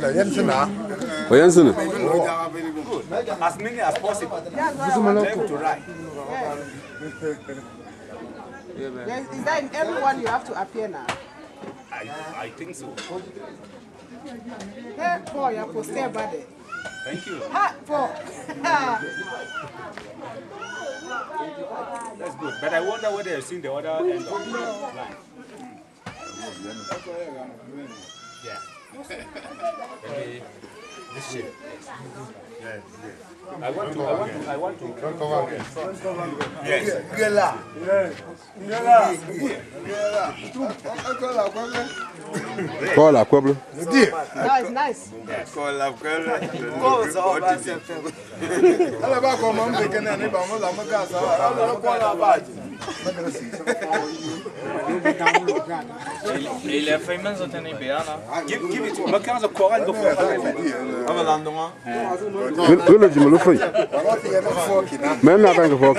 Jensen. As many as possible. To write. Is that in everyone you have to appear now? I think so. Hey, Paul, you're posted by it. Thank you. Ha, Paul. That's good. But I wonder whether you've seen the other end of the line. Yeah. Maybe this shape. Yeah. I want to. Yes. Call a couple. That is nice. Il est famous au Ténébéa, Give it to me. Quand on courant de Will you look for you? Men not going to walk.